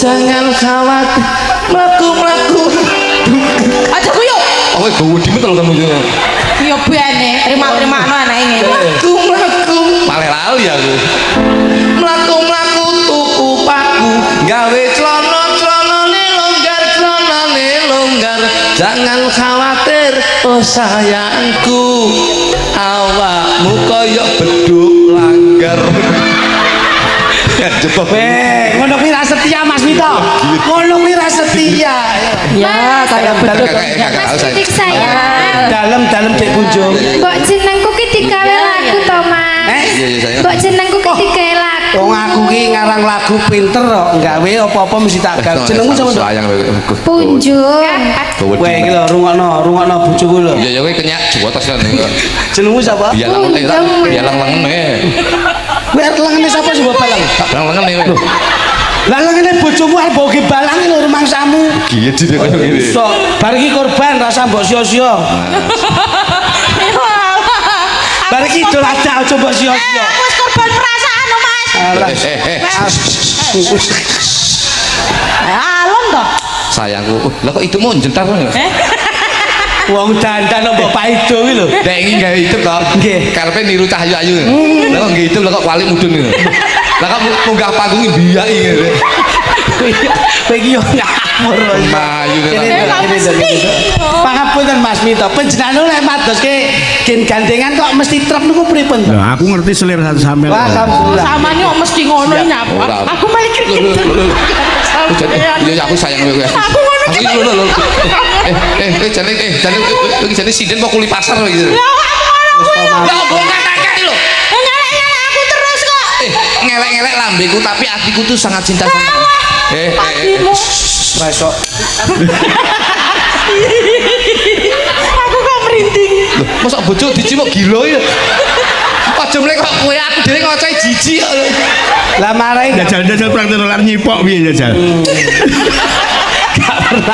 jangan khawatir. Mlaku-mlaku. Aja guyu. Oh, gowo dimet lho kamu yo. Ya bene, terima-terima anake ngene. Mlaku-mlaku. Malah lali aku. Mlaku-mlaku tuku paku, gawe celana-celanane longgar. Jangan khawatir, oh sayangku. Awakmu koyo beduk langgar. Jebak. Ngono kuwi ra setia Mas Mito. Ngono kuwi ra setia. Ya, kayak beduk. Kakak saya. Dik sayang. Dalam-dalam dek kunjung. Mbok jenengku ki digawe lagu to, Mas. Iya iya saya. Mbok jenengku ki digawe lagu. Wong aku ki ngarang lagu pinter kok, gawe apa-apa mesti tak gawe. Jenengmu sapa? Sayang. Punjung. Kowe iki lho rungokno bojoku lho. Ya ya kowe kenyak juwotos kan. Jenengmu sapa? Bialang lengen. Kowe arep lengene sapa sih balang? Tak bilang lengen kowe. Lah lengene bojomu arep boge balang lho rumangsamu. Gitu deh kowe ngene. Iso, bar iki korban rasa mbok sia-sia. Bar iki idol aja aja mbok sia-sia. Wis korban perasaan no, Mas. Alah. Alon toh. Sayangku. Lah kok itu mau jentar ngono. Wong dandan mbok paido kuwi lho. Nek iki gawe hidup to. Nggih. Karepe niru cah ayu-ayu. Lah kok nggih hidup lah kok kuali mudun ngono. Lah kok munggah panggung mbiyaki ngene. Kowe iki yo ngapur. Mayu Pangapunten Mas Mito, panjenengan lek madoske gen gandengan kok mesti trep niku pripun to? Lah aku ngerti selir satu sampean. Alhamdulillah. Samane kok mesti ngono nyapa. Aku malah Ya aku sayang kowe. Aku ngono Aku iki lho. Jane sinden kok kuli pasar lho gitu. Lah kok katakan lho. ngelek-ngelek aku terus kok. Ngelek-ngelek lambeku tapi hatiku tuh sangat cinta sama kamu. Patimu. Ra iso. Aku kok merinding. Loh, mosok bojo dicimuk gila ya. Aja mlek kok kowe aku dhewe ngocoe jijik kok. Lah marahi Jajal praktek dolar nyipok piye jajal? gak pernah